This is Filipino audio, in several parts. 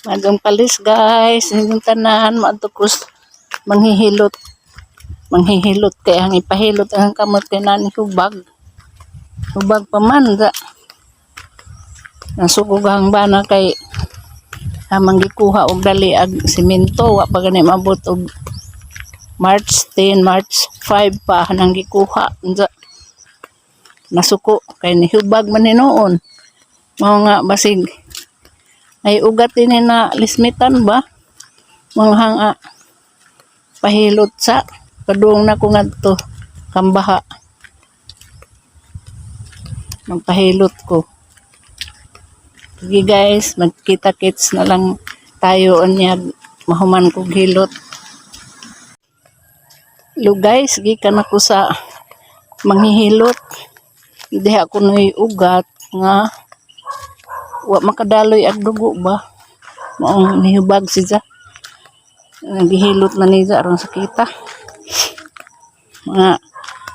Magang palis guys, yung tanan matukos manghihilot. Manghihilot kay ang ipahilot ang kamot kay nani hubag. Hubag pa man da. Nasugugang bana kay hamang gikuha og dali ag simento wa pa gani mabot og March 10, March 5 pa nang gikuha. Nasuko kay nihubag man ni noon. Mao nga basig ay ugat din na lismitan ba? Mga hanga pahilot sa padung na ko ngadto kambaha. Magpahilot ko. Sige guys, magkita-kits na lang tayo onyag mahuman kog hilot. Lo guys, gikan ako sa manghihilot. Diha ko noy ugat nga wa makadaloy ag dugo ba. Maong nihubag siya. Nagihilot na niya aron sa kita. Mga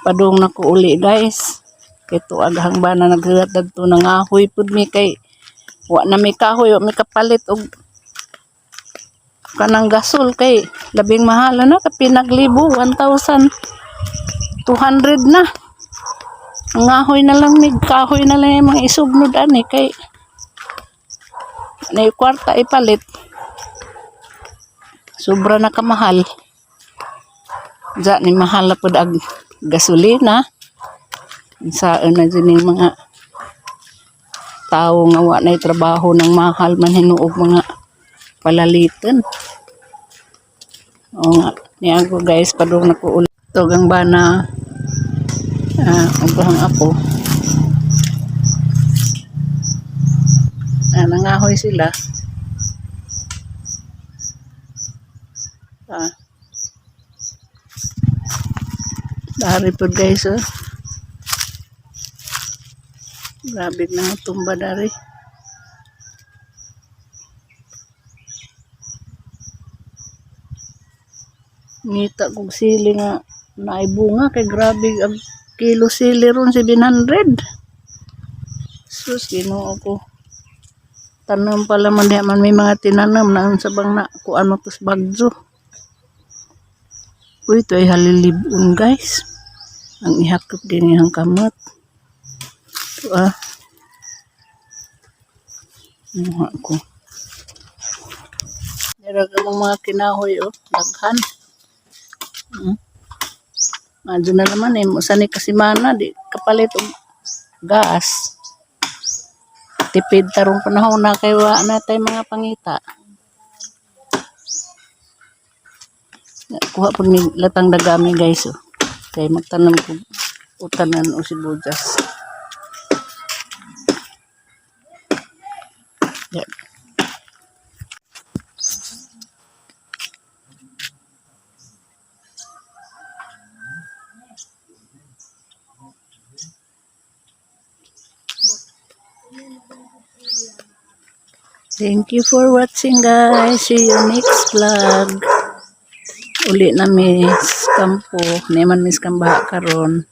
padung na ko uli guys. Kay tuag hangbana naghilat dagto nang ahoy pud mi kay wa na may kahoy, wa may kapalit og kanang gasol kay labing mahal na kapinaglibo 1,200 na. Ang ahoy na lang mig kahoy na lang yung mga isugnod ani kay na kwarta ipalit. Sobra na kamahal. Diyan ni mahal na pud ag gasolina. Saan na din yung mga tao nga wa na trabaho ng mahal man hinuog mga palalitan. O nga, niyan ko guys, padung na ko ulit. Tugang bana, ang apo. Nangahoy sila. Dari po guys, oh. Grabe na tumba dari. Ngita kong sili nga naibunga kay grabe ang kilo sili ron 700. Sus, Ginoo ko. Tanam pala man diha man may mga tinanam na sa bang na kuan mo tos bagyo. Uy, ito ay halilibon guys. Ang ihakot din yung kamot. Ito Muha ko. Meron ka mga kinahoy daghan. Medyo na naman musani kasi mana di kapalit og gas. Tipid tarong panahon na kay wa natay mga pangita. Kuha pag ni latang dagami guys kay magtanam ko utanan o sibuyas. Yeah. Thank you for watching guys. See you next vlog. Uli na mis kampo. Neman mis kambaha karon.